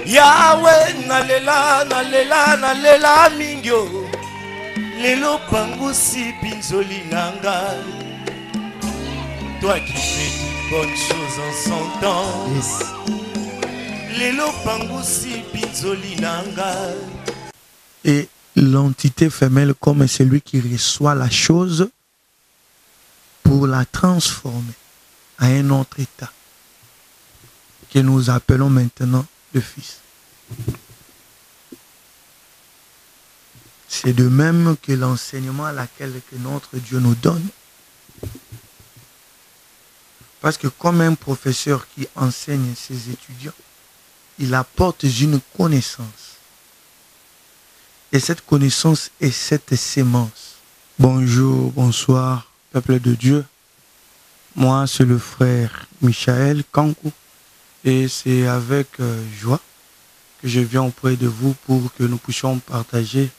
Yahweh nalela nalela nalela mingyo lelo pangusi pinzoli nanga. Toi qui fais de bonnes choses en son temps. Yes. Lelo pangusi pinzoli nanga. Et l'entité femelle comme celui qui reçoit la chose pour la transformer à un autre état que nous appelons maintenant le Fils. C'est de même que l'enseignement à laquelle que notre Dieu nous donne. Parce que comme un professeur qui enseigne ses étudiants, il apporte une connaissance. Et cette connaissance est cette sémence. Bonjour, bonsoir, peuple de Dieu. Moi, c'est le frère Michael Kankou. Et c'est avec joie que je viens auprès de vous pour que nous puissions partager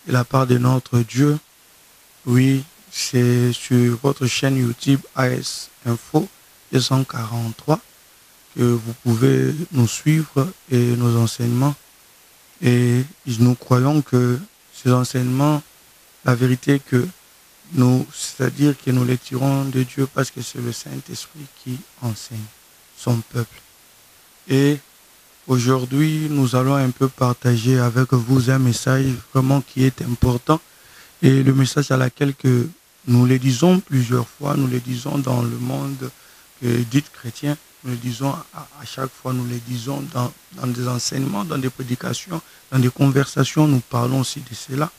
de la part de notre Dieu. Oui, c'est sur votre chaîne YouTube AS Info 243 que vous pouvez nous suivre et nos enseignements. Et nous croyons que ces enseignements, la vérité que nous, c'est-à-dire que nous les tirons de Dieu parce que c'est le Saint-Esprit qui enseigne son peuple. Et aujourd'hui, nous allons un peu partager avec vous un message vraiment qui est important. Et le message à laquelle que nous le disons plusieurs fois, nous le disons dans le monde dit chrétien, nous le disons à chaque fois, nous le disons dans des enseignements, dans des prédications, dans des conversations, nous parlons aussi de cela.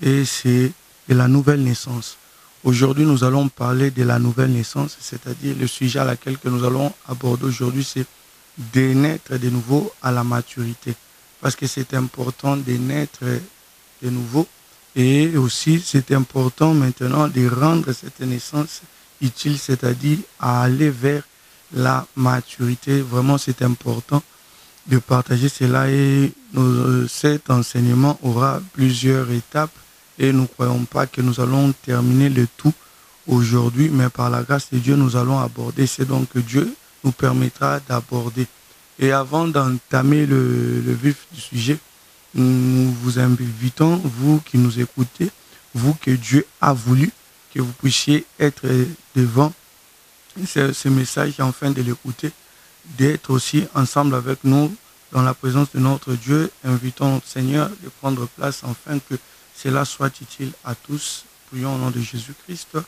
Et c'est de la nouvelle naissance. Aujourd'hui, nous allons parler de la nouvelle naissance, c'est-à-dire le sujet à laquelle que nous allons aborder aujourd'hui, c'est de naître de nouveau à la maturité. Parce que c'est important de naître de nouveau et aussi c'est important maintenant de rendre cette naissance utile, c'est-à-dire à aller vers la maturité. Vraiment, c'est important de partager cela et cet enseignement aura plusieurs étapes et nous ne croyons pas que nous allons terminer le tout aujourd'hui, mais par la grâce de Dieu, nous allons aborder ce dont que Dieu nous permettra d'aborder. Et avant d'entamer le vif du sujet, nous vous invitons, vous qui nous écoutez, vous que Dieu a voulu, que vous puissiez être devant ce message, afin de l'écouter, d'être aussi ensemble avec nous dans la présence de notre Dieu. Invitons notre Seigneur de prendre place afin que cela soit utile à tous. Prions au nom de Jésus-Christ.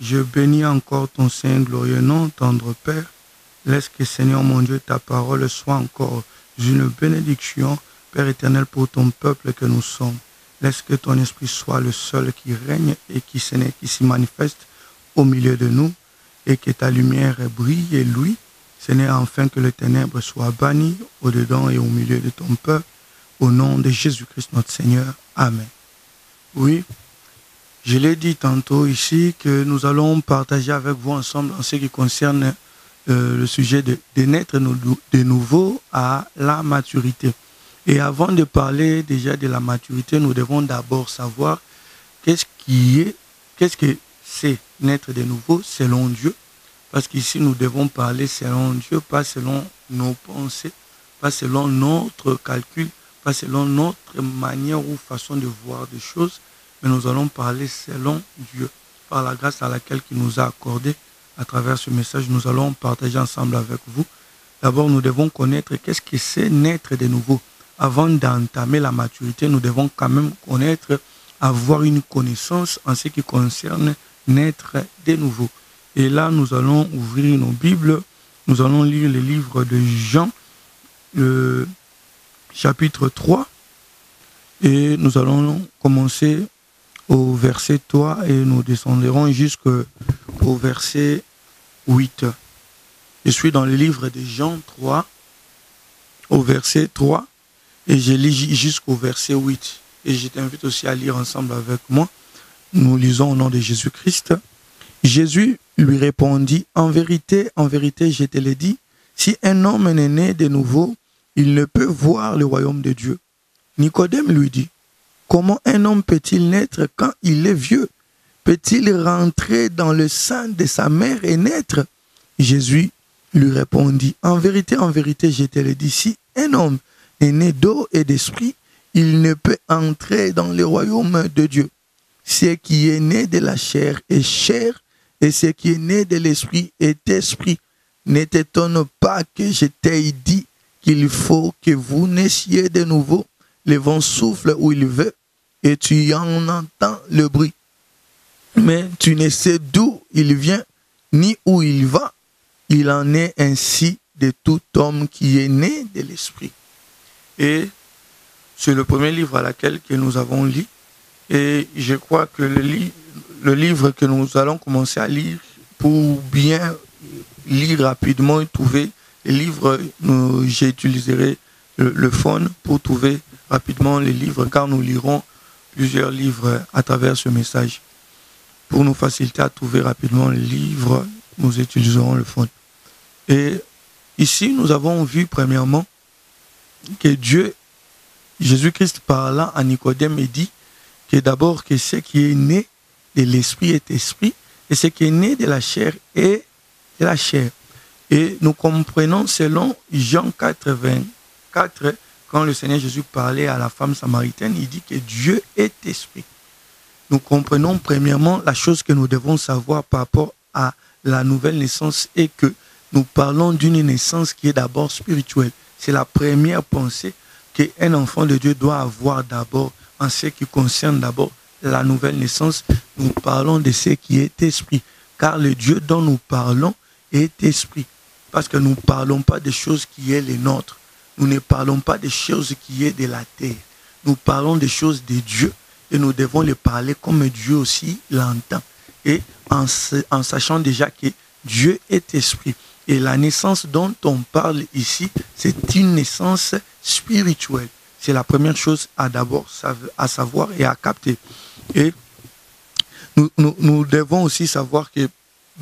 Je bénis encore ton Saint glorieux nom, tendre Père. Laisse que, Seigneur mon Dieu, ta parole soit encore une bénédiction, Père éternel, pour ton peuple que nous sommes. Laisse que ton esprit soit le seul qui règne et qui s'y manifeste au milieu de nous, et que ta lumière brille et luit. Seigneur, afin que les ténèbres soient bannies au-dedans et au milieu de ton peuple, au nom de Jésus-Christ notre Seigneur. Amen. Oui, je l'ai dit tantôt ici que nous allons partager avec vous ensemble en ce qui concerne le sujet de naître de nouveau à la maturité. Et avant de parler déjà de la maturité, nous devons d'abord savoir qu'est-ce que c'est naître de nouveau selon Dieu. Parce qu'ici, nous devons parler selon Dieu, pas selon nos pensées, pas selon notre calcul, pas selon notre manière ou façon de voir des choses, mais nous allons parler selon Dieu, par la grâce à laquelle il nous a accordé. À travers ce message, nous allons partager ensemble avec vous. D'abord, nous devons connaître qu'est-ce que c'est naître de nouveau. Avant d'entamer la maturité, nous devons quand même connaître, avoir une connaissance en ce qui concerne naître de nouveau. Et là, nous allons ouvrir nos Bibles. Nous allons lire le livre de Jean, chapitre 3. Et nous allons commencer au verset 3 et nous descendrons jusqu'au verset 8. Je suis dans le livre de Jean 3, au verset 3, et je lis jusqu'au verset 8. Et je t'invite aussi à lire ensemble avec moi. Nous lisons au nom de Jésus-Christ. Jésus lui répondit, en vérité, je te le dis, si un homme est né de nouveau, il ne peut voir le royaume de Dieu. Nicodème lui dit, comment un homme peut-il naître quand il est vieux? Peut-il rentrer dans le sein de sa mère et naître? Jésus lui répondit, en vérité, je te le dis, si un homme est né d'eau et d'esprit, il ne peut entrer dans le royaume de Dieu. Ce qui est né de la chair est chair, et ce qui est né de l'esprit est esprit. Ne t'étonne pas que je t'ai dit qu'il faut que vous naissiez de nouveau. Le vent souffle où il veut, et tu en entends le bruit. Mais tu ne sais d'où il vient, ni où il va. Il en est ainsi de tout homme qui est né de l'esprit. Et c'est le premier livre à laquelle que nous avons lu. Et je crois que le livre que nous allons commencer à lire, pour bien lire rapidement et trouver les livres, j'utiliserai le phone pour trouver rapidement les livres, car nous lirons plusieurs livres à travers ce message. Pour nous faciliter à trouver rapidement les livres, nous utiliserons le phone. Et ici, nous avons vu premièrement que Dieu, Jésus-Christ parlant à Nicodème, et dit que d'abord que ce qui est né de l'esprit est esprit, et ce qui est né de la chair est de la chair. Et nous comprenons selon Jean 4, 24, quand le Seigneur Jésus parlait à la femme samaritaine, il dit que Dieu est esprit. Nous comprenons premièrement la chose que nous devons savoir par rapport à la nouvelle naissance est que nous parlons d'une naissance qui est d'abord spirituelle. C'est la première pensée qu'un enfant de Dieu doit avoir d'abord en ce qui concerne d'abord la nouvelle naissance. Nous parlons de ce qui est esprit, car le Dieu dont nous parlons est esprit. Parce que nous ne parlons pas des choses qui est les nôtres. Nous ne parlons pas des choses qui est de la terre. Nous parlons des choses de Dieu et nous devons les parler comme Dieu aussi l'entend. Et en sachant déjà que Dieu est esprit. Et la naissance dont on parle ici, c'est une naissance spirituelle. C'est la première chose à d'abord à savoir et à capter. Et nous devons aussi savoir que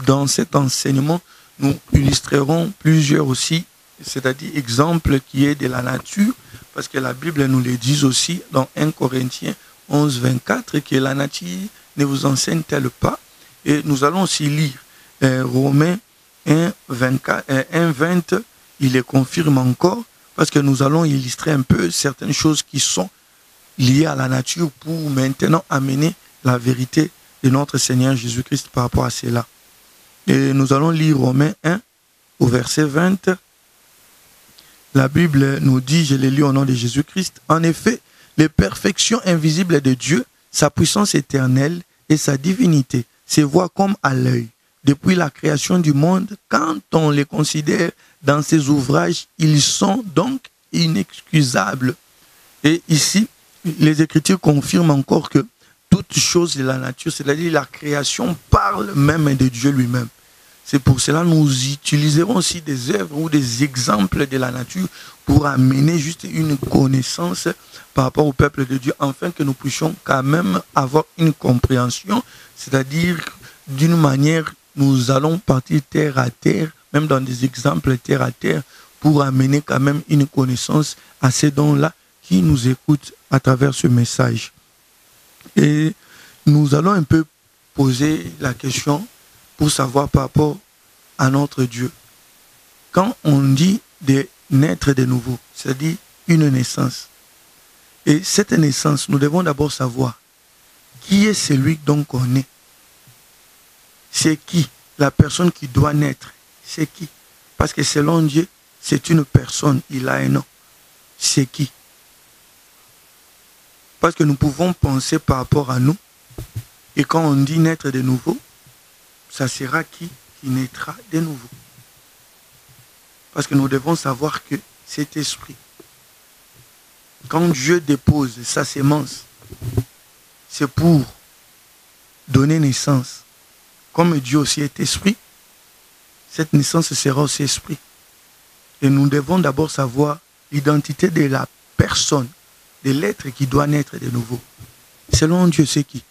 dans cet enseignement, nous illustrerons plusieurs aussi, c'est-à-dire exemples qui est de la nature, parce que la Bible nous le dit aussi dans 1 Corinthiens 11, 24, que la nature ne vous enseigne-t-elle pas. Et nous allons aussi lire Romains 1, 20, il les confirme encore, parce que nous allons illustrer un peu certaines choses qui sont liées à la nature pour maintenant amener la vérité de notre Seigneur Jésus-Christ par rapport à cela. Et nous allons lire Romains 1 au verset 20. La Bible nous dit, je l'ai lu au nom de Jésus-Christ, en effet, les perfections invisibles de Dieu, sa puissance éternelle et sa divinité se voient comme à l'œil. Depuis la création du monde, quand on les considère dans ses ouvrages, ils sont donc inexcusables. Et ici, les Écritures confirment encore que toute chose de la nature, c'est-à-dire la création, parle même de Dieu lui-même. C'est pour cela que nous utiliserons aussi des œuvres ou des exemples de la nature pour amener juste une connaissance par rapport au peuple de Dieu, afin que nous puissions quand même avoir une compréhension, c'est-à-dire d'une manière, nous allons partir terre à terre, même dans des exemples terre à terre, pour amener quand même une connaissance à ces dons-là qui nous écoutent à travers ce message. Et nous allons un peu poser la question pour savoir par rapport à notre Dieu. Quand on dit de naître de nouveau, c'est-à-dire une naissance, et cette naissance, nous devons d'abord savoir qui est celui dont on est. C'est qui? La personne qui doit naître, c'est qui? Parce que selon Dieu, c'est une personne, il a un nom. C'est qui? Parce que nous pouvons penser par rapport à nous, et quand on dit naître de nouveau, ça sera qui naîtra de nouveau. Parce que nous devons savoir que cet esprit, quand Dieu dépose sa sémence, c'est pour donner naissance. Comme Dieu aussi est esprit, cette naissance sera aussi esprit. Et nous devons d'abord savoir l'identité de la personne, de l'être qui doit naître de nouveau. Selon Dieu, c'est qui?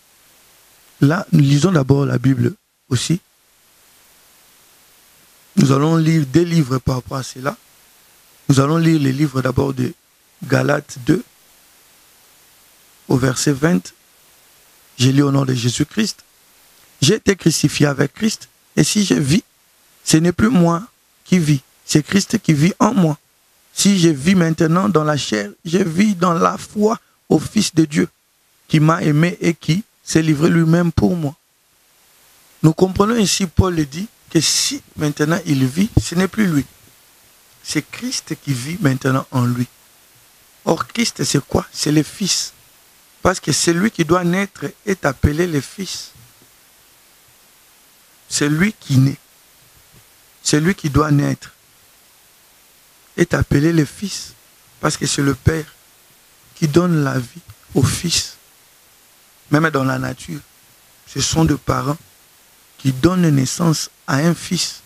Là, nous lisons d'abord la Bible aussi. Nous allons lire des livres par rapport à cela. Nous allons lire les livres d'abord de Galates 2, au verset 20. J'ai lu au nom de Jésus-Christ. J'ai été crucifié avec Christ, et si je vis, ce n'est plus moi qui vis, c'est Christ qui vit en moi. Si je vis maintenant dans la chair, je vis dans la foi au Fils de Dieu qui m'a aimé et qui s'est livré lui-même pour moi. Nous comprenons ici, Paul le dit, que si maintenant il vit, ce n'est plus lui. C'est Christ qui vit maintenant en lui. Or, Christ, c'est quoi? C'est le Fils. Parce que celui qui doit naître est appelé le Fils. C'est lui qui naît. Celui qui doit naître est appelé le Fils. Parce que c'est le Père qui donne la vie au Fils. Même dans la nature, ce sont des parents qui donnent naissance à un Fils.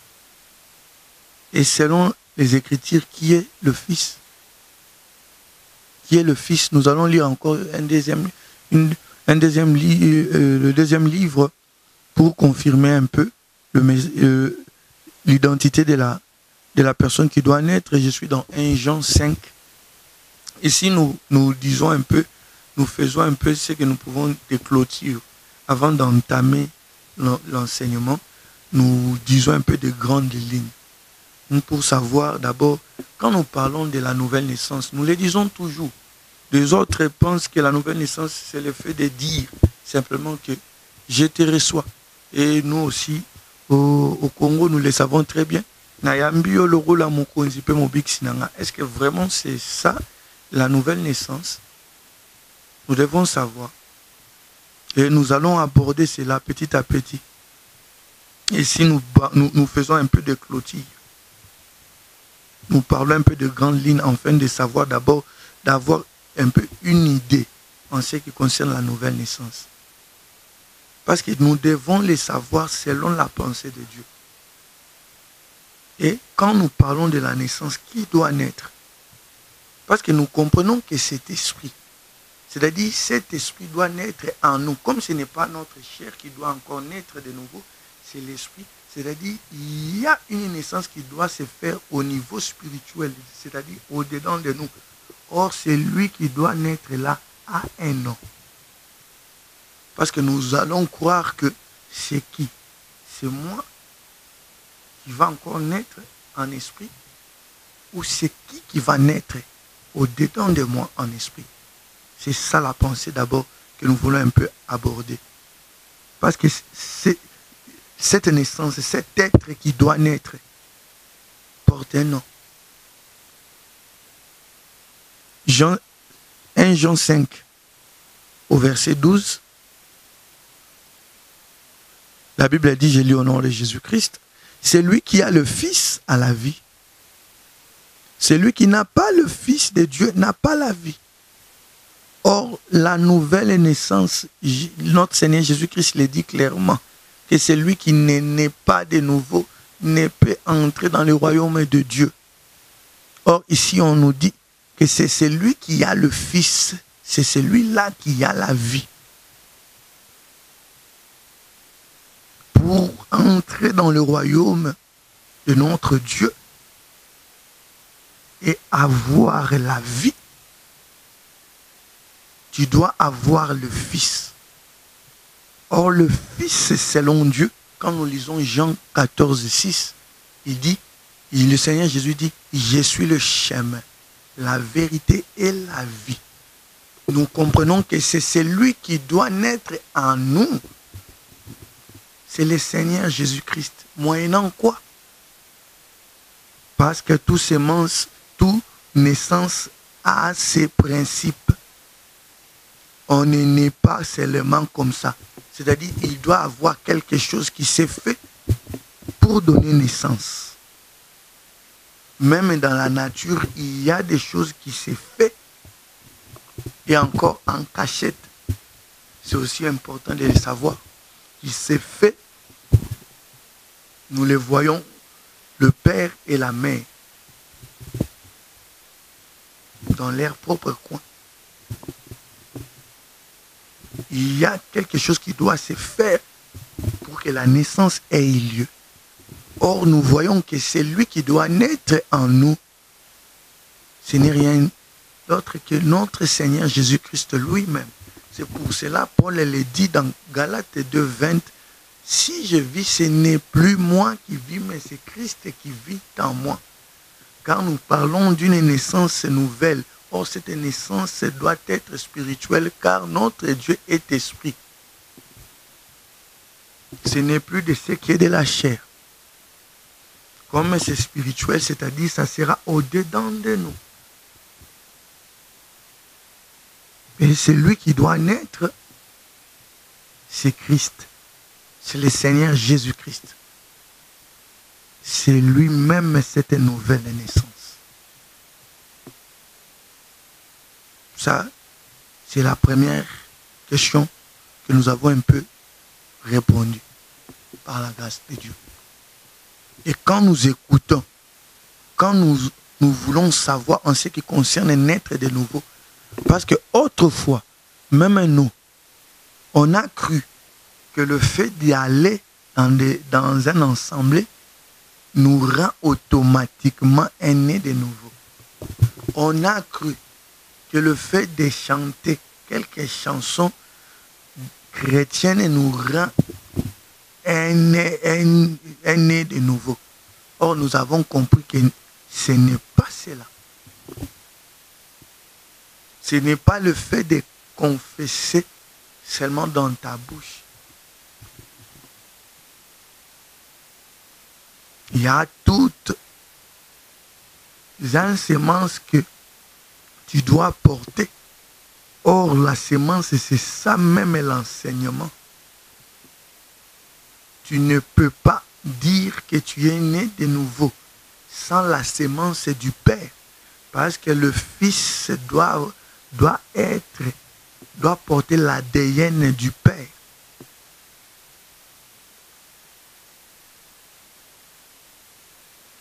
Et selon les Écritures, qui est le Fils? Qui est le Fils? Nous allons lire encore le deuxième livre pour confirmer un peu l'identité de la personne qui doit naître. Je suis dans 1 Jean 5. Ici, nous disons un peu, nous faisons un peu ce que nous pouvons déclôturer. Avant d'entamer l'enseignement, nous disons un peu de grandes lignes. Pour savoir d'abord, quand nous parlons de la nouvelle naissance, nous le disons toujours. Les autres pensent que la nouvelle naissance, c'est le fait de dire simplement que je te reçois. Et nous aussi, au Congo, nous le savons très bien. Est-ce que vraiment c'est ça, la nouvelle naissance? Nous devons savoir. Et nous allons aborder cela petit à petit. Et si nous faisons un peu de clôture, nous parlons un peu de grandes lignes afin de savoir d'abord, d'avoir un peu une idée en ce qui concerne la nouvelle naissance. Parce que nous devons les savoir selon la pensée de Dieu. Et quand nous parlons de la naissance, qui doit naître? Parce que nous comprenons que cet esprit, c'est-à-dire cet esprit doit naître en nous. Comme ce n'est pas notre chair qui doit encore naître de nouveau, c'est l'esprit. C'est-à-dire il y a une naissance qui doit se faire au niveau spirituel, c'est-à-dire au-dedans de nous. Or, c'est lui qui doit naître là à un an. Parce que nous allons croire que c'est qui? C'est moi qui va encore naître en esprit? Ou c'est qui va naître au-dedans de moi en esprit? C'est ça la pensée d'abord que nous voulons un peu aborder. Parce que c'est cette naissance, cet être qui doit naître, porte un nom. 1 Jean 5, au verset 12, la Bible dit, je lis au nom de Jésus-Christ, c'est lui qui a le Fils à la vie. Celui qui n'a pas le Fils de Dieu n'a pas la vie. Or, la nouvelle naissance, notre Seigneur Jésus-Christ le dit clairement, que celui qui n'est né pas de nouveau ne peut entrer dans le royaume de Dieu. Or, ici, on nous dit que c'est celui qui a le Fils, c'est celui-là qui a la vie. Pour entrer dans le royaume de notre Dieu et avoir la vie, tu dois avoir le Fils. Or, le Fils, selon Dieu, quand nous lisons Jean 14, 6, il dit, le Seigneur Jésus dit, je suis le chemin, la vérité et la vie. Nous comprenons que c'est celui qui doit naître en nous. C'est le Seigneur Jésus-Christ. Moyennant quoi? Parce que toute naissance a ses principes. On ne naît pas seulement comme ça. C'est-à-dire il doit avoir quelque chose qui s'est fait pour donner naissance. Même dans la nature, il y a des choses qui s'est fait et encore en cachette. C'est aussi important de le savoir. Il s'est fait, nous le voyons, le père et la mère, dans leur propre coin. Il y a quelque chose qui doit se faire pour que la naissance ait lieu. Or, nous voyons que c'est lui qui doit naître en nous. Ce n'est rien d'autre que notre Seigneur Jésus-Christ lui-même. C'est pour cela, Paul le dit dans Galates 2, 20, si je vis, ce n'est plus moi qui vis, mais c'est Christ qui vit en moi. car nous parlons d'une naissance nouvelle. Or, cette naissance doit être spirituelle, car notre Dieu est esprit. Ce n'est plus de ce qui est de la chair. Comme c'est spirituel, c'est-à-dire ça sera au-dedans de nous. Et celui qui doit naître, c'est Christ. C'est le Seigneur Jésus-Christ. C'est lui-même cette nouvelle naissance. Ça, c'est la première question que nous avons un peu répondu par la grâce de Dieu. Et quand nous écoutons, quand nous voulons savoir en ce qui concerne naître de nouveau, parce que autrefois, même nous, on a cru que le fait d'y aller dans un ensemble nous rend automatiquement un né de nouveau. On a cru que le fait de chanter quelques chansons chrétiennes nous rend un né de nouveau. Or, nous avons compris que ce n'est pas cela. Ce n'est pas le fait de confesser seulement dans ta bouche. Il y a toutes les semences que tu dois porter. Or, la semence, c'est ça même l'enseignement. Tu ne peux pas dire que tu es né de nouveau sans la semence du Père. Parce que le Fils doit porter l'ADN du Père.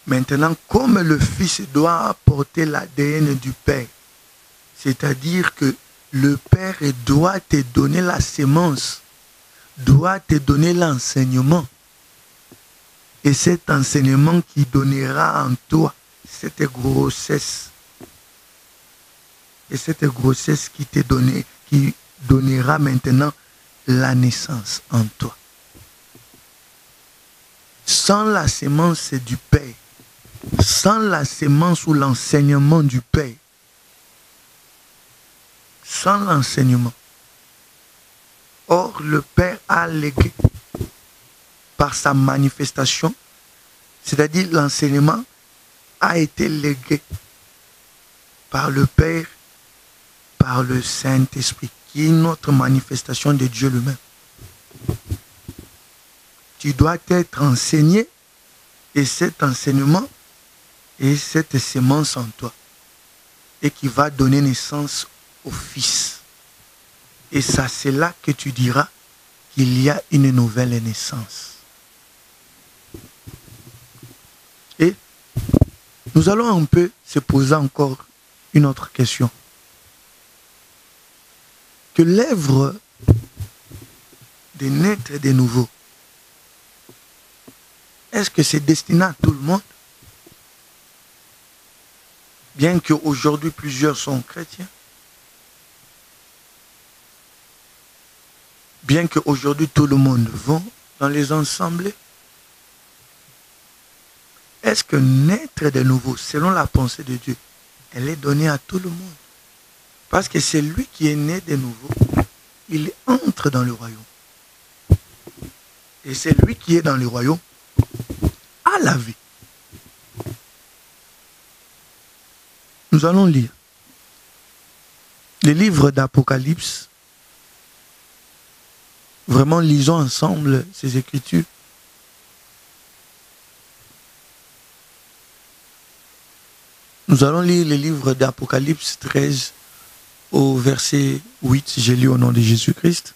Maintenant, comme le Fils doit porter l'ADN du Père, c'est-à-dire que le Père doit te donner la semence, doit te donner l'enseignement. Et cet enseignement qui donnera en toi cette grossesse. Et cette grossesse qui donnera maintenant la naissance en toi. Sans la semence du Père, sans la semence ou l'enseignement du Père, sans l'enseignement. Or, le Père a légué par sa manifestation, c'est-à-dire l'enseignement a été légué par le Père, par le Saint-Esprit, qui est notre manifestation de Dieu lui-même. Tu dois être enseigné et cet enseignement est cette semence en toi et qui va donner naissance au Fils. Et ça, c'est là que tu diras qu'il y a une nouvelle naissance. Et nous allons un peu se poser encore une autre question. Que l'œuvre de naître de nouveau, est-ce que c'est destiné à tout le monde? Bien qu'aujourd'hui plusieurs sont chrétiens. Bien qu'aujourd'hui tout le monde va dans les ensembles. Est-ce que naître de nouveau, selon la pensée de Dieu, elle est donnée à tout le monde? Parce que c'est lui qui est né de nouveau. Il entre dans le royaume. Et c'est lui qui est dans le royaume à la vie. Nous allons lire le livre d'Apocalypse. Vraiment, lisons ensemble ces écritures. Nous allons lire le livre d'Apocalypse 13 au verset 8. J'ai lu au nom de Jésus-Christ.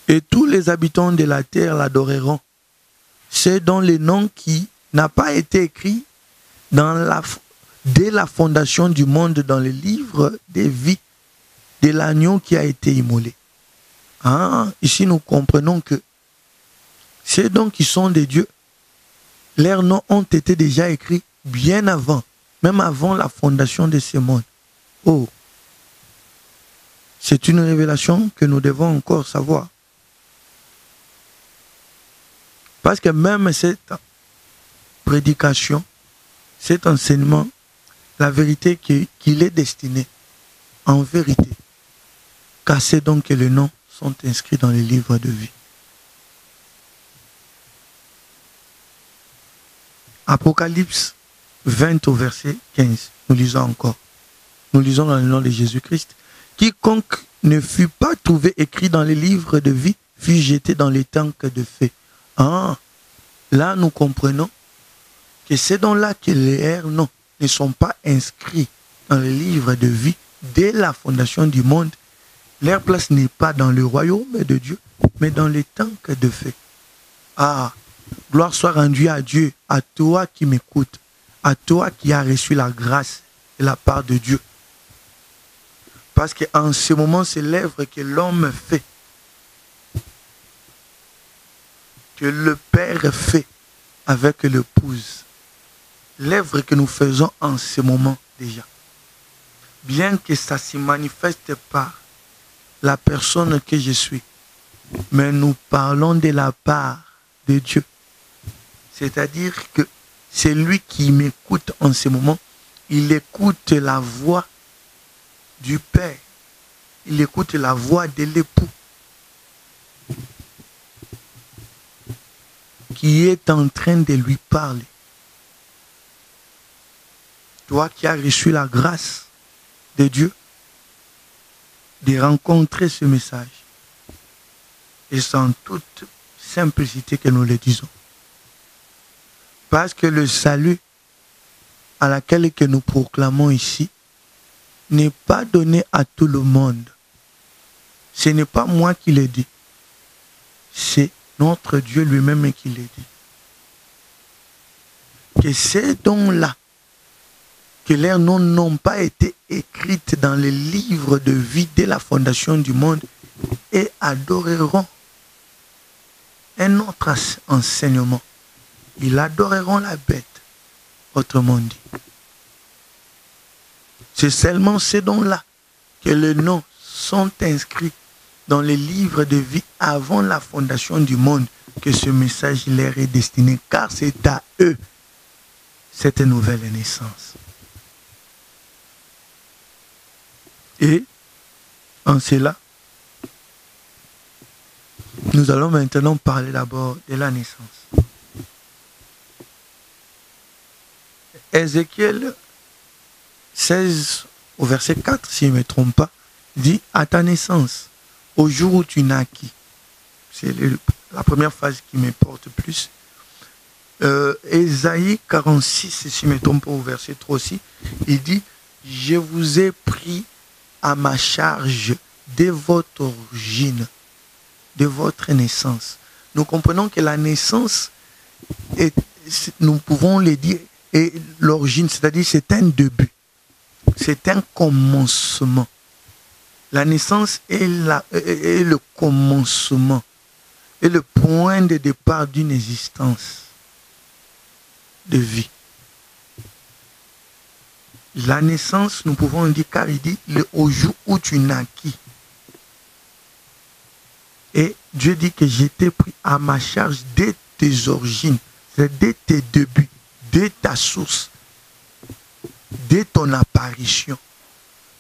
Et tous les habitants de la terre l'adoreront. C'est dans le nom qui n'a pas été écrit dès la fondation du monde dans le livre des vies de l'agneau qui a été immolé. Ici nous comprenons que ces dons qui sont des dieux, leurs noms ont été déjà écrits bien avant, même avant la fondation de ce monde. Oh, c'est une révélation que nous devons encore savoir. Parce que même cette prédication cet enseignement, la vérité qu'il est destiné, en vérité, car c'est donc que les noms sont inscrits dans les livres de vie. Apocalypse 20 au verset 15, nous lisons encore. Nous lisons dans le nom de Jésus-Christ. Quiconque ne fut pas trouvé écrit dans les livres de vie fut jeté dans les tanks de feu. Ah, là nous comprenons que ces dons-là que les noms ne sont pas inscrits dans les livres de vie dès la fondation du monde. Leur place n'est pas dans le royaume de Dieu, mais dans les tanks de feu. Ah, gloire soit rendue à Dieu, à toi qui m'écoutes, à toi qui as reçu la grâce de la part de Dieu. Parce qu'en ce moment, c'est l'œuvre que l'homme fait, que le Père fait avec l'épouse. L'œuvre que nous faisons en ce moment déjà. Bien que ça ne se manifeste par la personne que je suis, mais nous parlons de la part de Dieu. C'est-à-dire que c'est lui qui m'écoute en ce moment. Il écoute la voix du Père. Il écoute la voix de l'époux qui est en train de lui parler. Toi qui as reçu la grâce de Dieu de rencontrer ce message. Et c'est en toute simplicité que nous le disons. Parce que le salut à laquelle que nous proclamons ici n'est pas donné à tout le monde. Ce n'est pas moi qui le dis. C'est notre Dieu lui-même qui le dit. Que ces dons-là, que leurs noms n'ont pas été écrits dans les livres de vie dès la fondation du monde, et adoreront un autre enseignement. Ils adoreront la bête, autrement dit. C'est seulement ces dons-là que les noms sont inscrits dans les livres de vie avant la fondation du monde que ce message leur est destiné, car c'est à eux cette nouvelle naissance. Et en cela, nous allons maintenant parler d'abord de la naissance. Ézéchiel 16 au verset 4, si je ne me trompe pas, dit à ta naissance, au jour où tu naquis. C'est la première phrase qui me porte plus. Ésaïe 46, si je ne me trompe pas, au verset 3 aussi, il dit, je vous ai pris à ma charge dès votre origine, de votre naissance. Nous comprenons que la naissance, nous pouvons le dire, et l'origine, c'est-à-dire c'est un début, c'est un commencement. La naissance est le commencement, est le point de départ d'une existence de vie. La naissance, nous pouvons dire, car il dit, au jour où tu naquis. Et Dieu dit que j'étais pris à ma charge dès tes origines, c'est dès tes débuts, dès ta source, dès ton apparition.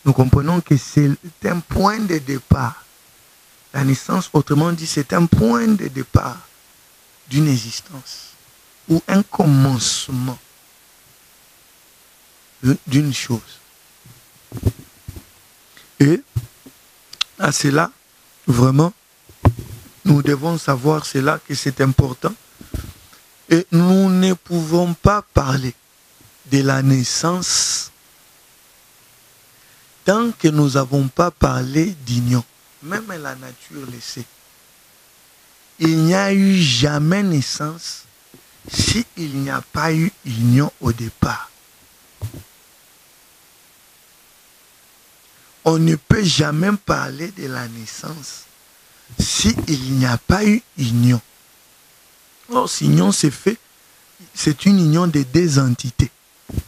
Nous comprenons que c'est un point de départ. La naissance, autrement dit, c'est un point de départ d'une existence ou un commencement d'une chose. Et à cela, vraiment, nous devons savoir cela, que c'est important. Et nous ne pouvons pas parler de la naissance tant que nous n'avons pas parlé d'union. Même la nature le sait. Il n'y a eu jamais naissance s'il n'y a pas eu union au départ. On ne peut jamais parler de la naissance s'il n'y a pas eu union. Or, si union s'est fait, c'est une union de deux entités. Vous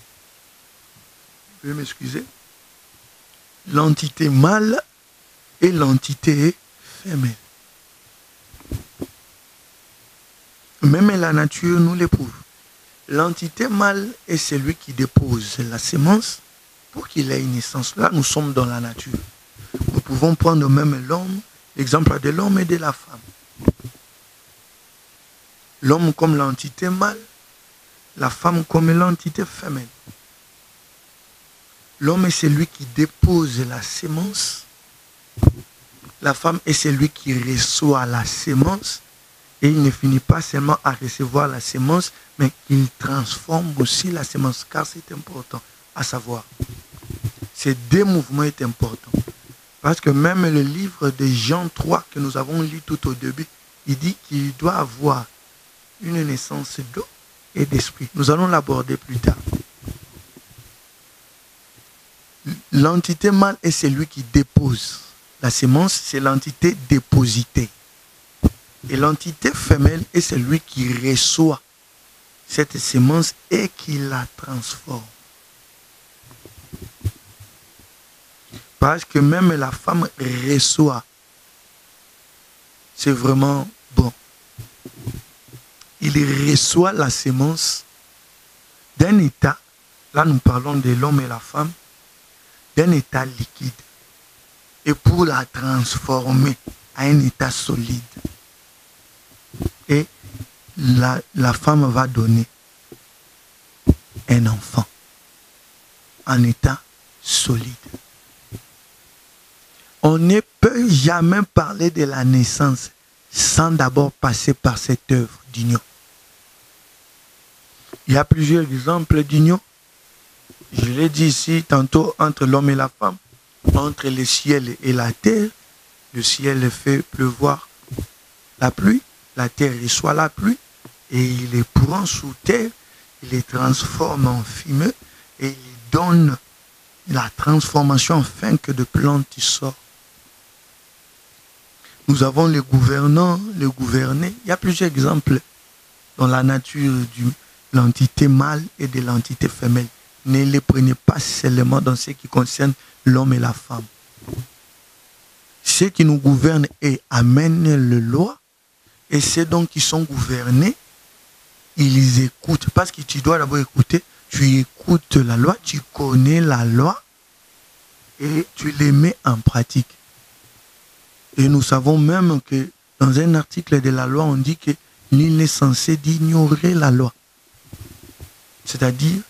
pouvez m'excuser? L'entité mâle et l'entité femelle. Même la nature nous l'éprouve. L'entité mâle est celui qui dépose la sémence pour qu'il ait une naissance. Là, nous sommes dans la nature. Nous pouvons prendre même l'homme, l'exemple de l'homme et de la femme. L'homme comme l'entité mâle, la femme comme l'entité femelle. L'homme est celui qui dépose la sémence. La femme est celui qui reçoit la sémence. Et il ne finit pas seulement à recevoir la sémence, mais il transforme aussi la sémence, car c'est important à savoir. Ces deux mouvements sont importants. Parce que même le livre de Jean 3 que nous avons lu tout au début, il dit qu'il doit avoir une naissance d'eau et d'esprit. Nous allons l'aborder plus tard. L'entité mâle est celui qui dépose. La sémence, c'est l'entité dépositée. Et l'entité femelle est celui qui reçoit cette sémence et qui la transforme. Parce que même la femme reçoit. C'est vraiment bon. Il reçoit la sémence d'un état, là nous parlons de l'homme et la femme, d'un état liquide. Et pour la transformer à un état solide. Et la femme va donner un enfant en état solide. On ne peut jamais parler de la naissance sans d'abord passer par cette œuvre d'union. Il y a plusieurs exemples d'union. Je l'ai dit ici tantôt entre l'homme et la femme, entre le ciel et la terre. Le ciel fait pleuvoir la pluie. La terre reçoit la pluie et il les prend sous terre, il les transforme en fumée et il donne la transformation afin que de plantes sortent. Nous avons les gouvernants, les gouvernés. Il y a plusieurs exemples dans la nature de l'entité mâle et de l'entité femelle. Ne les prenez pas seulement dans ce qui concerne l'homme et la femme. Ceux qui nous gouvernent et amènent le loi, et ceux donc qui sont gouvernés, ils écoutent. Parce que tu dois d'abord écouter. Tu écoutes la loi, tu connais la loi et tu les mets en pratique. Et nous savons même que dans un article de la loi, on dit que nul n'est censé d'ignorer la loi. C'est-à-dire,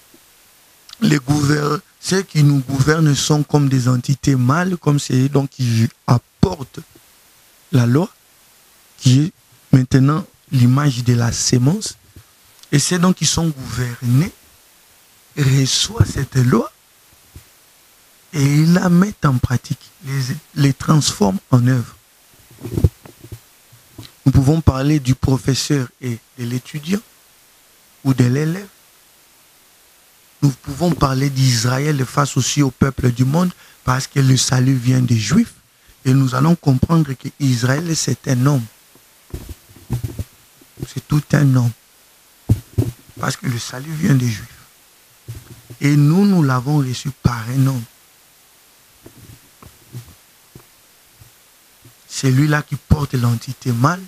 ceux qui nous gouvernent sont comme des entités mâles, comme c'est donc qui apportent la loi, qui est maintenant l'image de la sémence, et ceux donc qui sont gouvernés reçoivent cette loi et ils la mettent en pratique, les transforment en œuvre. Nous pouvons parler du professeur et de l'étudiant ou de l'élève. Nous pouvons parler d'Israël face aussi au peuple du monde parce que le salut vient des Juifs et nous allons comprendre qu'Israël c'est un homme. C'est tout un homme. Parce que le salut vient des Juifs. Et nous l'avons reçu par un homme. C'est lui-là qui porte l'entité mâle.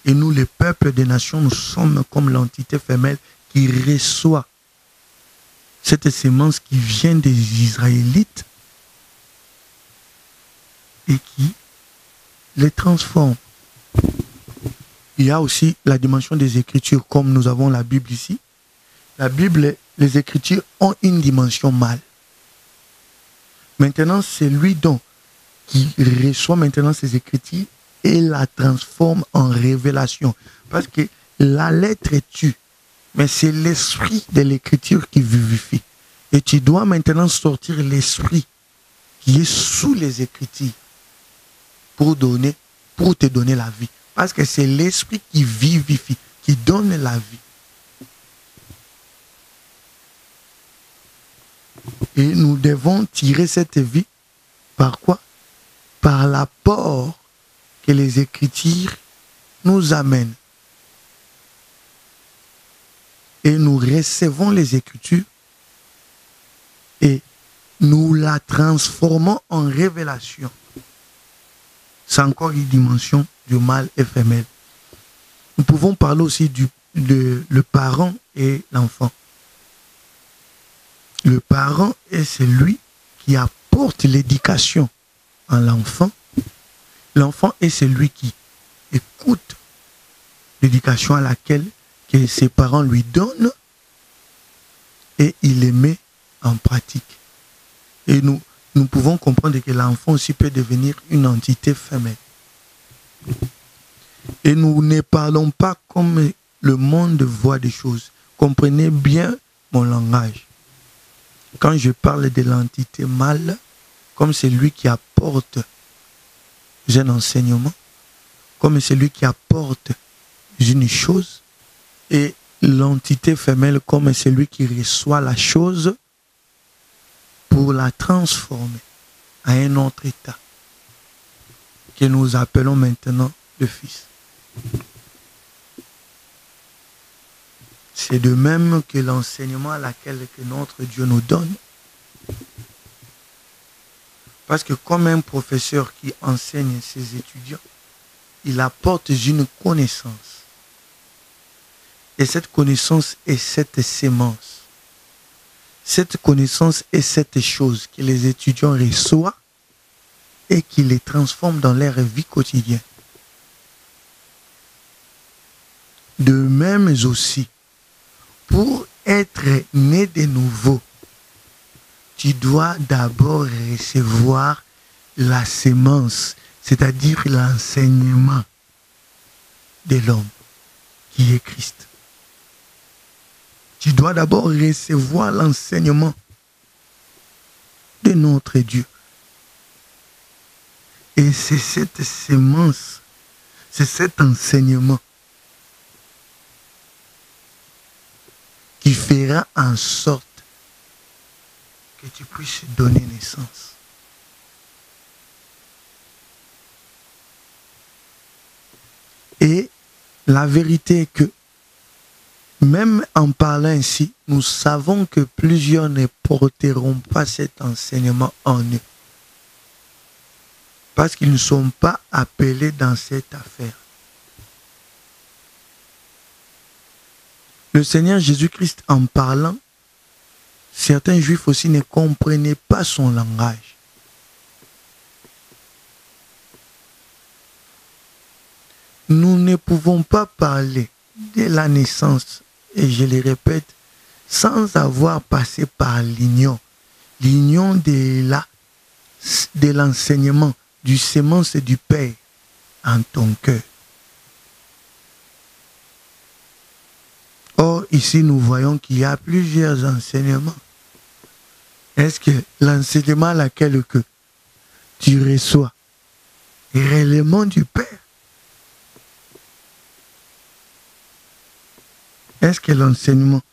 Et nous, les peuples des nations, nous sommes comme l'entité femelle qui reçoit cette sémence qui vient des Israélites et qui les transforme. Il y a aussi la dimension des Écritures, comme nous avons la Bible ici. La Bible, les Écritures ont une dimension mâle. Maintenant, c'est lui donc qui reçoit maintenant ces Écritures et la transforme en révélation. Parce que la lettre tue, mais c'est l'esprit de l'Écriture qui vivifie. Et tu dois maintenant sortir l'esprit qui est sous les Écritures pour te donner la vie. Parce que c'est l'esprit qui vivifie, qui donne la vie. Et nous devons tirer cette vie par quoi? Par l'apport que les Écritures nous amènent. Et nous recevons les Écritures et nous la transformons en révélation. C'est encore une dimension du mâle et femelle. Nous pouvons parler aussi du le parent et l'enfant. Le parent est celui qui apporte l'éducation à l'enfant. L'enfant est celui qui écoute l'éducation à laquelle que ses parents lui donnent et il les met en pratique. Et nous pouvons comprendre que l'enfant aussi peut devenir une entité femelle. Et nous ne parlons pas comme le monde voit des choses. Comprenez bien mon langage. Quand je parle de l'entité mâle, comme celui qui apporte un enseignement, comme celui qui apporte une chose, et l'entité femelle comme celui qui reçoit la chose pour la transformer à un autre état, que nous appelons maintenant le Fils. C'est de même que l'enseignement à laquelle que notre Dieu nous donne. Parce que comme un professeur qui enseigne ses étudiants, il apporte une connaissance. Et cette connaissance est cette sémence. Cette connaissance est cette chose que les étudiants reçoivent et qui les transforme dans leur vie quotidienne. De même aussi, pour être né de nouveau, tu dois d'abord recevoir la sémence, c'est-à-dire l'enseignement de l'homme qui est Christ. Tu dois d'abord recevoir l'enseignement de notre Dieu. Et c'est cette sémence, c'est cet enseignement qui fera en sorte que tu puisses donner naissance. Et la vérité est que, même en parlant ainsi, nous savons que plusieurs ne porteront pas cet enseignement en eux. Parce qu'ils ne sont pas appelés dans cette affaire. Le Seigneur Jésus-Christ, en parlant, certains Juifs aussi ne comprenaient pas son langage. Nous ne pouvons pas parler de la naissance, et je le répète, sans avoir passé par l'union de l'enseignement, du sémence du Père en ton cœur. Or, ici, nous voyons qu'il y a plusieurs enseignements. Est-ce que l'enseignement à laquelle que tu reçois est réellement du Père? Est-ce que l'enseignement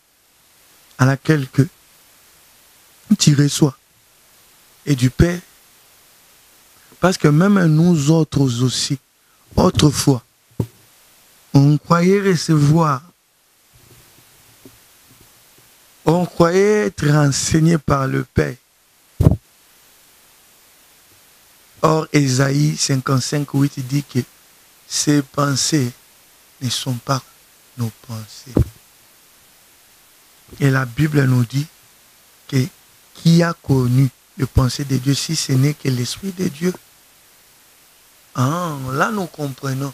à laquelle que tu reçois est du Père? Parce que même nous autres aussi, autrefois, on croyait recevoir, on croyait être enseigné par le Père. Or, Ésaïe 55:8 dit que ces pensées ne sont pas nos pensées. Et la Bible nous dit que qui a connu les pensées de Dieu si ce n'est que l'Esprit de Dieu? Ah, là nous comprenons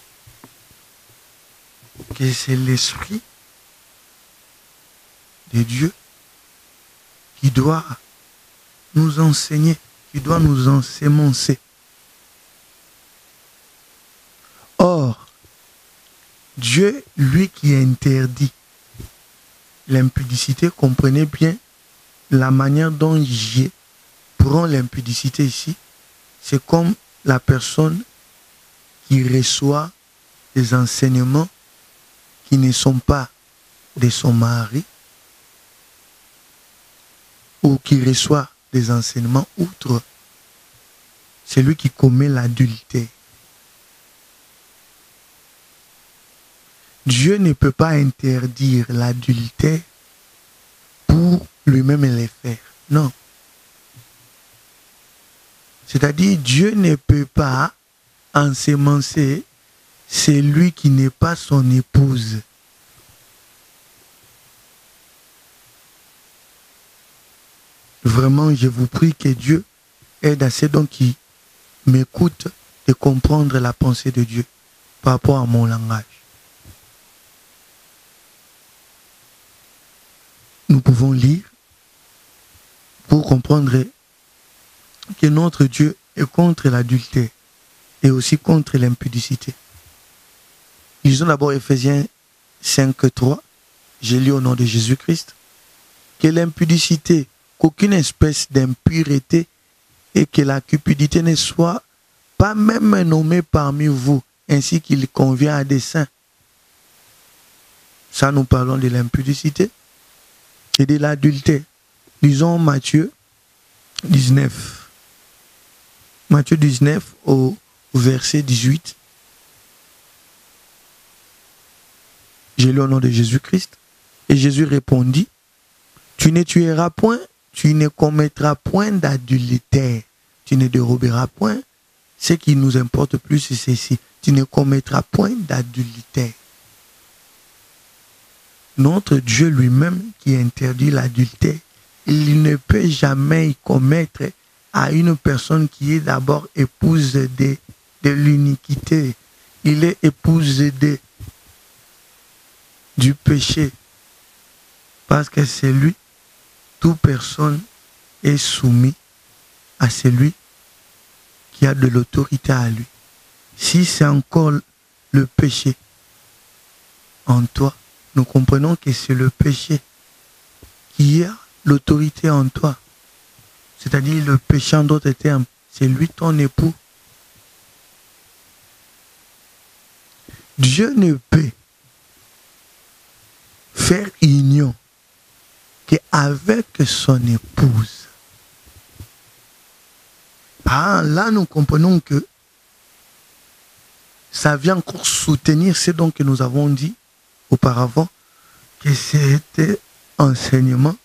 que c'est l'Esprit de Dieu qui doit nous enseigner, qui doit nous ensemencer. Or, Dieu, lui qui interdit l'impudicité, comprenez bien la manière dont je prends l'impudicité ici, c'est comme la personne qui reçoit des enseignements qui ne sont pas de son mari, ou qui reçoit des enseignements outre celui qui commet l'adultère. Dieu ne peut pas interdire l'adultère pour lui-même le faire. Non. C'est-à-dire, Dieu ne peut pas ensemencer celui qui n'est pas son épouse. Vraiment, je vous prie que Dieu aide à ceux donc qui m'écoutent de comprendre la pensée de Dieu par rapport à mon langage. Nous pouvons lire pour comprendre que notre Dieu est contre l'adultère et aussi contre l'impudicité. Lisons d'abord Ephésiens 5:3. J'ai lu au nom de Jésus-Christ que l'impudicité, qu'aucune espèce d'impureté et que la cupidité ne soit pas même nommée parmi vous, ainsi qu'il convient à des saints. Ça, nous parlons de l'impudicité et de l'adultère. Lisons Matthieu 19. Matthieu 19 au verset 18. J'ai lu au nom de Jésus-Christ. Et Jésus répondit, tu ne tueras point, tu ne commettras point d'adultère, tu ne déroberas point. Ce qui nous importe plus, c'est ceci. Tu ne commettras point d'adultère. Notre Dieu lui-même qui interdit l'adultère, il ne peut jamais y commettre à une personne qui est d'abord épouse de l'iniquité. Il est épouse du péché. Parce que c'est lui, toute personne est soumise à celui qui a de l'autorité à lui. Si c'est encore le péché en toi, nous comprenons que c'est le péché qui a l'autorité en toi. C'est-à-dire le péché en d'autres termes, c'est lui ton époux. Dieu ne peut faire union qu'avec son épouse. Ah, là nous comprenons que ça vient encore soutenir ce dont que nous avons dit auparavant, que c'était enseignement,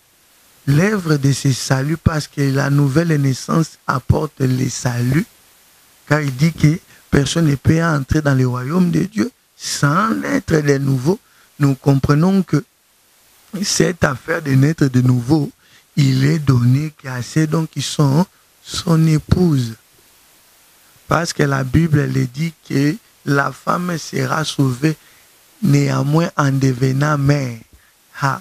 l'œuvre de ce salut, parce que la nouvelle naissance apporte le salut, car il dit que personne ne peut entrer dans le royaume de Dieu sans naître de nouveau. Nous comprenons que cette affaire de naître de nouveau, il est donné qu'à ceux donc qui sont son épouse. Parce que la Bible elle dit que la femme sera sauvée néanmoins en devenant mère. Ah.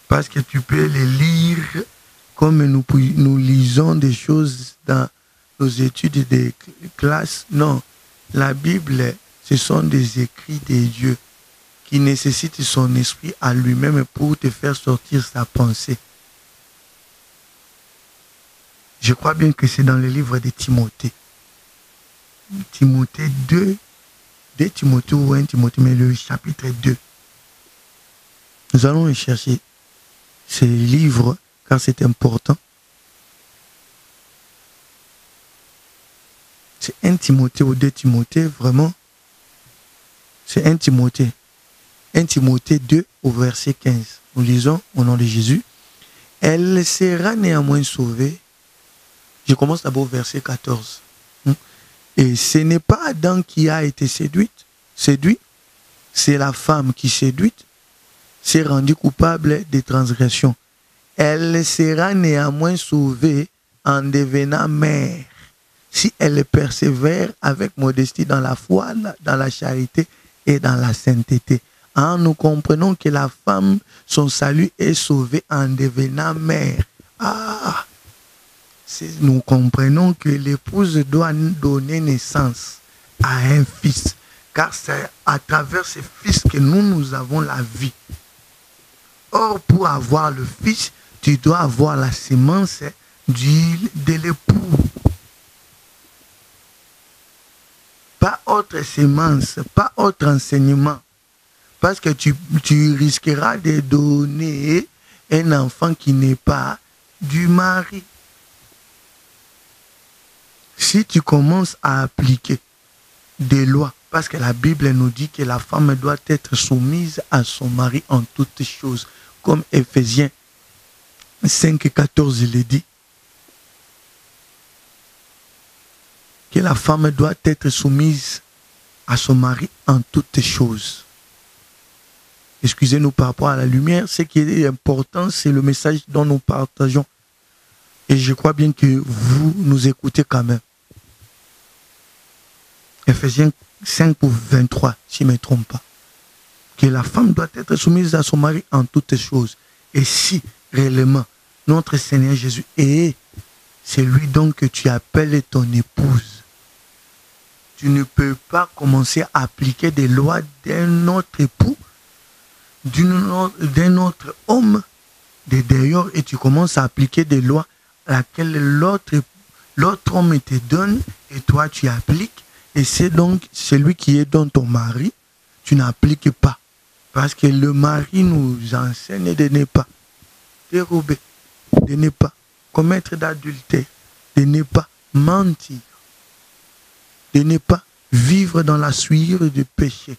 Parce que tu peux les lire comme nous lisons des choses dans nos études de classe. Non, la Bible, ce sont des écrits de Dieu qui nécessitent son esprit à lui-même pour te faire sortir sa pensée. Je crois bien que c'est dans le livre de Timothée. Timothée 2, 2 Timothée ou 1 Timothée, mais le chapitre 2. Nous allons le chercher. Ce livre, car c'est important. C'est 1 Timothée ou 2 Timothée, vraiment. C'est 1 Timothée. 1 Timothée 2 au verset 15. Nous lisons au nom de Jésus. Elle sera néanmoins sauvée. Je commence d'abord au verset 14. Et ce n'est pas Adam qui a été séduit. C'est la femme qui séduite s'est rendue coupable de transgression. Elle sera néanmoins sauvée en devenant mère si elle persévère avec modestie dans la foi, dans la charité et dans la sainteté. Nous comprenons que la femme, son salut est sauvé en devenant mère. Nous comprenons que l'épouse doit donner naissance à un fils, car c'est à travers ce fils que nous avons la vie. Or, pour avoir le fils, tu dois avoir la sémence de l'époux. Pas autre sémence, pas autre enseignement. Parce que tu risqueras de donner un enfant qui n'est pas du mari. Si tu commences à appliquer des lois, parce que la Bible nous dit que la femme doit être soumise à son mari en toutes choses, comme Ephésiens 5:14 le dit, que la femme doit être soumise à son mari en toutes choses. Excusez-nous par rapport à la lumière, ce qui est important, c'est le message dont nous partageons. Et je crois bien que vous nous écoutez quand même. Ephésiens 5 pour 23, si je ne me trompe pas. Que la femme doit être soumise à son mari en toutes choses. Et si réellement notre Seigneur Jésus est celui donc que tu appelles ton épouse, tu ne peux pas commencer à appliquer des lois d'un autre époux, d'un autre homme de dehors, et tu commences à appliquer des lois à laquelle l'autre homme te donne et toi tu appliques. Et c'est donc celui qui est dans ton mari, tu n'appliques pas. Parce que le mari nous enseigne de ne pas dérober, de ne pas commettre d'adultère, de ne pas mentir, de ne pas vivre dans la souillure du péché.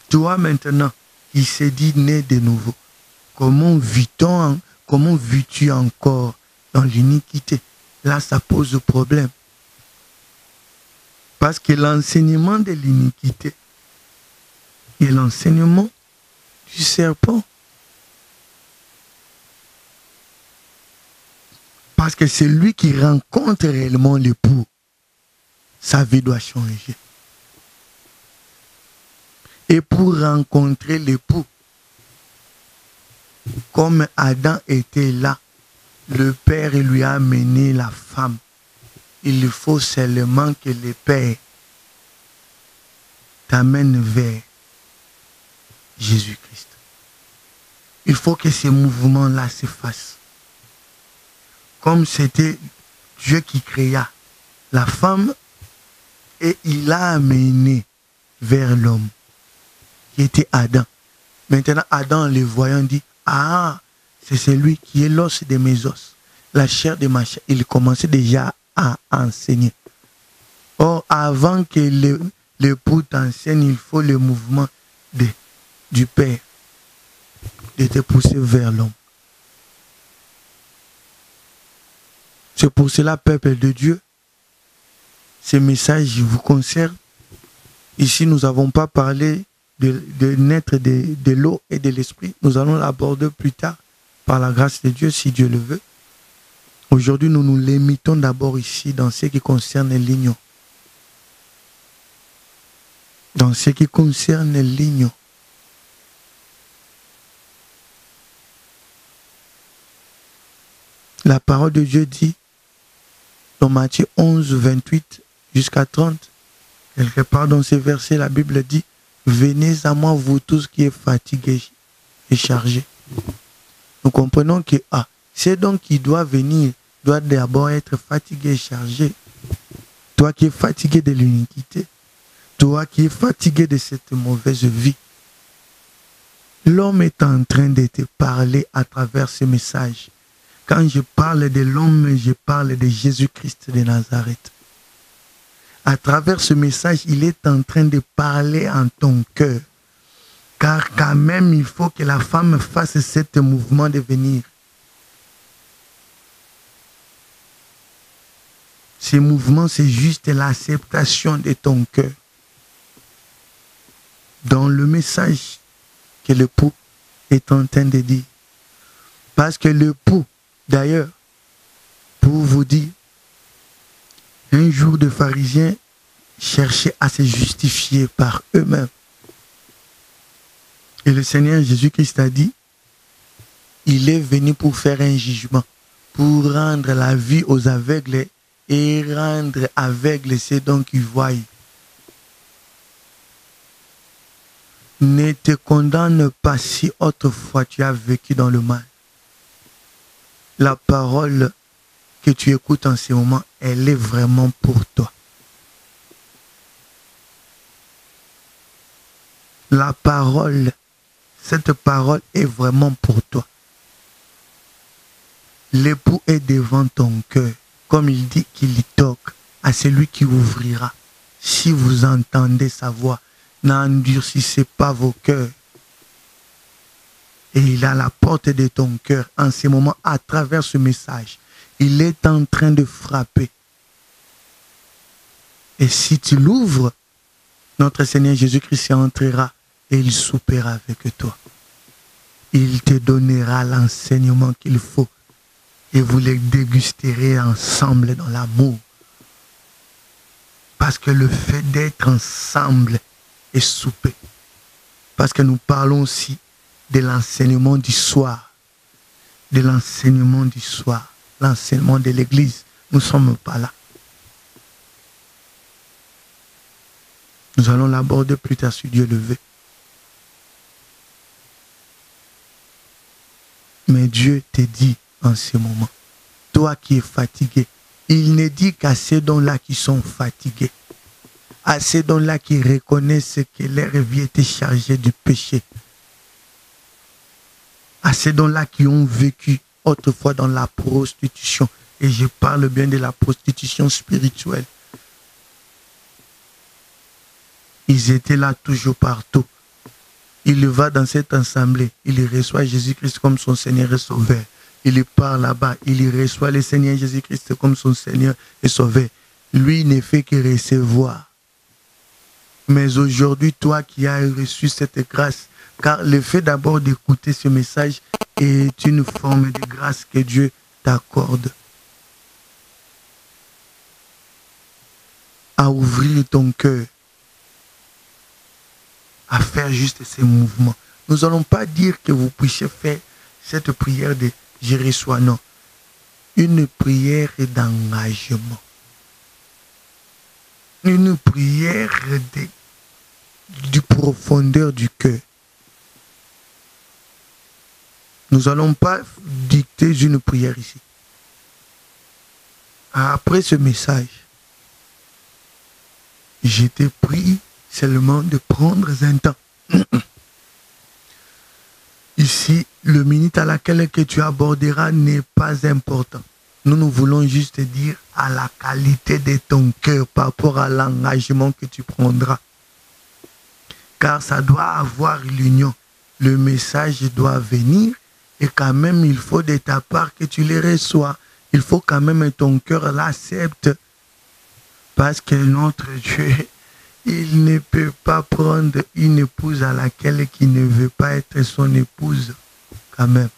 Toi maintenant, il s'est dit né de nouveau. Comment vis-tu encore dans l'iniquité? Là, ça pose problème. Parce que l'enseignement de l'iniquité est l'enseignement du serpent. Parce que c'est lui qui rencontre réellement l'époux. Sa vie doit changer. Et pour rencontrer l'époux, comme Adam était là, le Père lui a amené la femme. Il faut seulement que le Père t'amène vers Jésus-Christ. Il faut que ces mouvements-là se fassent. Comme c'était Dieu qui créa la femme et il a amené vers l'homme qui était Adam. Maintenant, Adam, en le voyant, dit, ah, c'est celui qui est l'os de mes os, la chair de ma chair. Il commençait déjà à enseigner. Or, avant que l'époux t'enseigne, il faut le mouvement du Père de te pousser vers l'homme. C'est pour cela, peuple de Dieu, ce message vous concerne. Ici, nous n'avons pas parlé de naître de l'eau et de l'esprit. Nous allons l'aborder plus tard par la grâce de Dieu, si Dieu le veut. Aujourd'hui, nous nous limitons d'abord ici dans ce qui concerne l'union. Dans ce qui concerne l'union. La parole de Dieu dit, dans Matthieu 11, 28 jusqu'à 30, quelque part dans ces versets, la Bible dit, venez à moi, vous tous qui êtes fatigués et chargés. Nous comprenons que c'est donc qui doit venir, doit d'abord être fatigué et chargé. Toi qui es fatigué de l'iniquité, toi qui es fatigué de cette mauvaise vie, l'homme est en train de te parler à travers ce message. Quand je parle de l'homme, je parle de Jésus-Christ de Nazareth. À travers ce message, il est en train de parler en ton cœur. Car quand même, il faut que la femme fasse ce mouvement de venir. Ce mouvement, c'est juste l'acceptation de ton cœur. Dans le message que l'époux est en train de dire. Parce que l'époux, d'ailleurs, pour vous dire, un jour de pharisiens cherchaient à se justifier par eux-mêmes. Et le Seigneur Jésus-Christ a dit, il est venu pour faire un jugement, pour rendre la vie aux aveugles et rendre aveugles ceux dont qui voient. Ne te condamne pas si autrefois tu as vécu dans le mal. La parole que tu écoutes en ce moment, elle est vraiment pour toi. La parole, cette parole est vraiment pour toi. L'époux est devant ton cœur, comme il dit qu'il y toque à celui qui ouvrira. Si vous entendez sa voix, n'endurcissez pas vos cœurs. Et il a la porte de ton cœur en ce moment à travers ce message. Il est en train de frapper. Et si tu l'ouvres, notre Seigneur Jésus-Christ entrera et il soupera avec toi. Il te donnera l'enseignement qu'il faut et vous les dégusterez ensemble dans l'amour. Parce que le fait d'être ensemble est souper. Parce que nous parlons aussi de l'enseignement du soir. De l'enseignement du soir. L'enseignement de l'église. Nous ne sommes pas là. Nous allons l'aborder plus tard si Dieu le veut. Mais Dieu te dit en ce moment, toi qui es fatigué, il ne dit qu'à ces dons-là qui sont fatigués, à ces dons-là qui reconnaissent que leur vie était chargée du péché, à ces dons-là qui ont vécu autrefois dans la prostitution, et je parle bien de la prostitution spirituelle. Ils étaient là toujours partout. Il va dans cette assemblée, il reçoit Jésus-Christ comme son Seigneur et Sauveur. Il part là-bas, il reçoit le Seigneur Jésus-Christ comme son Seigneur et Sauveur. Lui ne fait que recevoir. Mais aujourd'hui, toi qui as reçu cette grâce, car le fait d'abord d'écouter ce message est une forme de grâce que Dieu t'accorde. À ouvrir ton cœur, à faire juste ces mouvements. Nous n'allons pas dire que vous puissiez faire cette prière de « je reçois », non. Une prière d'engagement. Une prière du profondeur du cœur. Nous n'allons pas dicter une prière ici. Après ce message, j'étais pris seulement de prendre un temps. Ici, le minute à laquelle que tu aborderas n'est pas important. Nous voulons juste dire à la qualité de ton cœur par rapport à l'engagement que tu prendras. Car ça doit avoir l'union. Le message doit venir et quand même il faut de ta part que tu les reçois. Il faut quand même que ton cœur l'accepte. Parce que notre Dieu, il ne peut pas prendre une épouse à laquelle il ne veut pas être son épouse, quand même.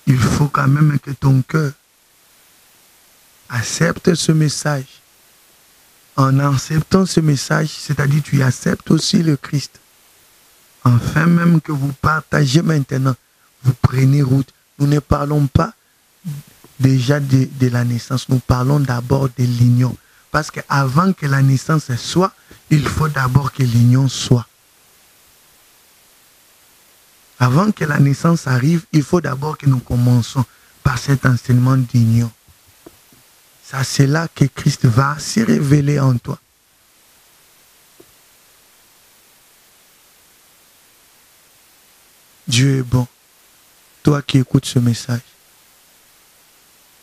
Il faut quand même que ton cœur accepte ce message. En acceptant ce message, c'est-à-dire tu acceptes aussi le Christ. Enfin même que vous partagez maintenant, vous prenez route. Nous ne parlons pas déjà de la naissance, nous parlons d'abord de l'union. Parce qu'avant que la naissance soit, il faut d'abord que l'union soit. Avant que la naissance arrive, il faut d'abord que nous commençons par cet enseignement d'union. C'est là que Christ va se révéler en toi. Dieu est bon. Toi qui écoutes ce message,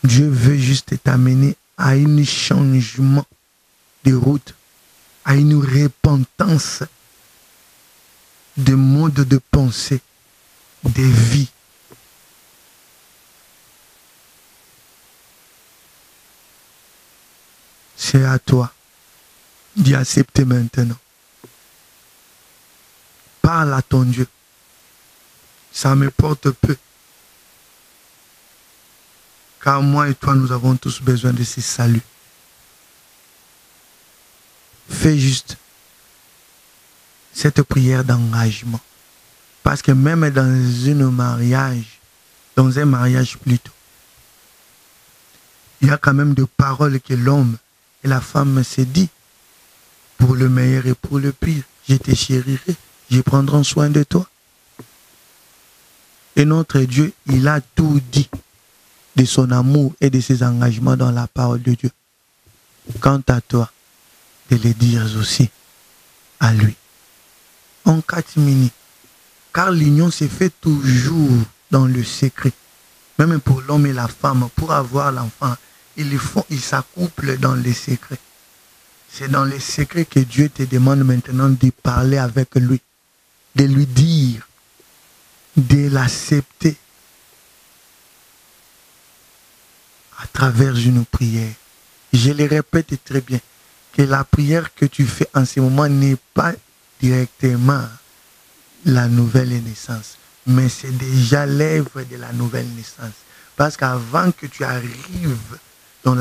Dieu veut juste t'amener à un changement de route, à une repentance de mode de pensée, de vie. C'est à toi d'y accepter maintenant. Parle à ton Dieu. Ça me porte peu. Car moi et toi, nous avons tous besoin de ce salut. Fais juste cette prière d'engagement. Parce que même dans un mariage plutôt, il y a quand même des paroles que l'homme et la femme se dit. Pour le meilleur et pour le pire, je te chérirai, je prendrai soin de toi. Et notre Dieu, il a tout dit de son amour et de ses engagements dans la parole de Dieu. Quant à toi, de le dire aussi à lui. En catimini. Car l'union se fait toujours dans le secret. Même pour l'homme et la femme, pour avoir l'enfant, ils s'accouplent dans les secrets. C'est dans les secrets que Dieu te demande maintenant de parler avec lui, de lui dire, de l'accepter à travers une prière. Je le répète très bien, que la prière que tu fais en ce moment n'est pas directement la nouvelle naissance. Mais c'est déjà l'œuvre de la nouvelle naissance. Parce qu'avant que tu arrives dans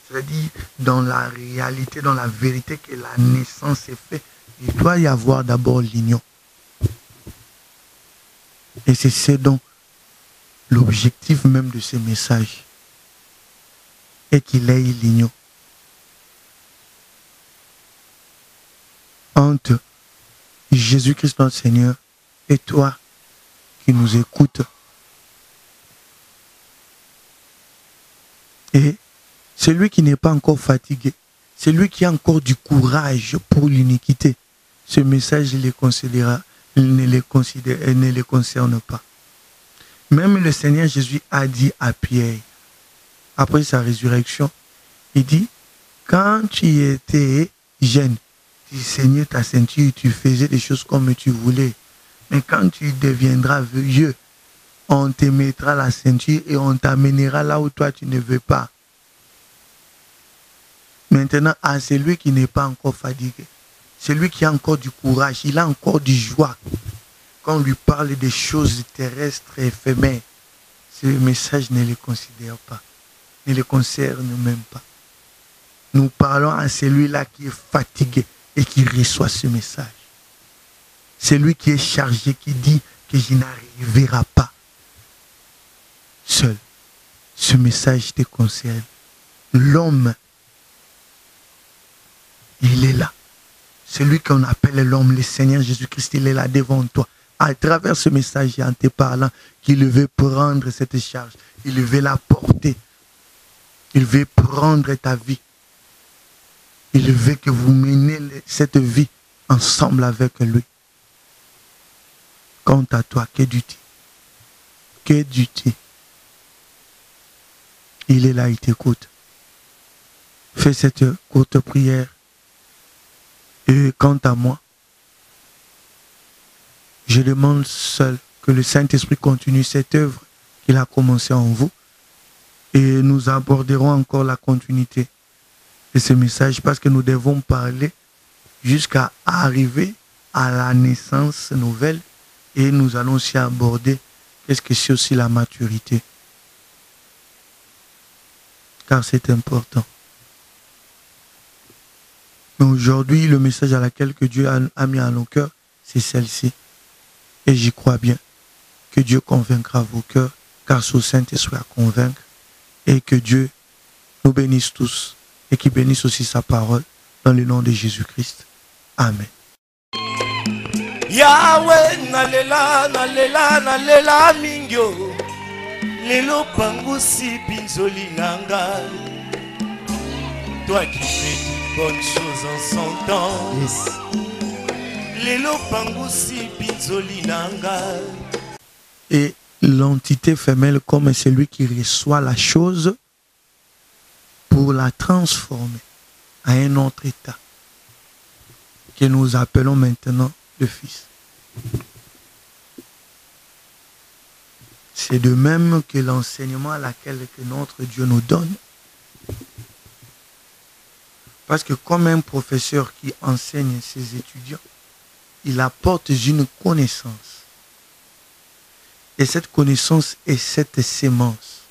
c'est-à-dire dans la réalité, dans la vérité que la naissance est faite, il doit y avoir d'abord l'union. Et c'est ce dont l'objectif même de ce message est qu'il ait l'union entre Jésus-Christ notre Seigneur et toi qui nous écoutes. Et celui qui n'est pas encore fatigué, celui qui a encore du courage pour l'iniquité, ce message il les considérera, il ne les considère, il ne les concerne pas. Même le Seigneur Jésus a dit à Pierre, après sa résurrection, il dit, quand tu étais jeune, tu saignais ta ceinture, tu faisais des choses comme tu voulais. Mais quand tu deviendras vieux, on te mettra la ceinture et on t'amènera là où toi tu ne veux pas. Maintenant, à celui qui n'est pas encore fatigué, celui qui a encore du courage, il a encore du joie. Quand on lui parle des choses terrestres et éphémères, ce message ne les considère pas, ne les concerne même pas. Nous parlons à celui-là qui est fatigué et qui reçoit ce message. Celui qui est chargé, qui dit que je n'arriverai pas seul. Ce message te concerne. L'homme, il est là. Celui qu'on appelle l'homme, le Seigneur Jésus-Christ, il est là devant toi. À travers ce message et en te parlant, qu'il veut prendre cette charge. Il veut la porter. Il veut prendre ta vie. Il veut que vous meniez cette vie ensemble avec lui. Quant à toi, que dis-tu? Que dis-tu? Il est là, il t'écoute. Fais cette courte prière. Et quant à moi, je demande seul que le Saint-Esprit continue cette œuvre qu'il a commencée en vous. Et nous aborderons encore la continuité de ce message parce que nous devons parler jusqu'à arriver à la naissance nouvelle. Et nous allons aussi aborder qu'est-ce que c'est aussi la maturité. Car c'est important. Mais aujourd'hui, le message à laquelle que Dieu a mis à nos cœurs, c'est celle-ci. Et j'y crois bien que Dieu convaincra vos cœurs, car son Saint-Esprit à convaincre. Et que Dieu nous bénisse tous et qu'il bénisse aussi sa parole dans le nom de Jésus-Christ. Amen. Yahweh nalela nalela nalela mingyo lelo pangusi pinzoli nanga. Toi qui fais de bonnes choses en son temps. Yes. Lelo pangusi pinzoli nanga. Et l'entité femelle comme celui qui reçoit la chose pour la transformer à un autre état que nous appelons maintenant le Fils. C'est de même que l'enseignement à laquelle que notre Dieu nous donne. Parce que comme un professeur qui enseigne ses étudiants, il apporte une connaissance. Et cette connaissance est cette sémence.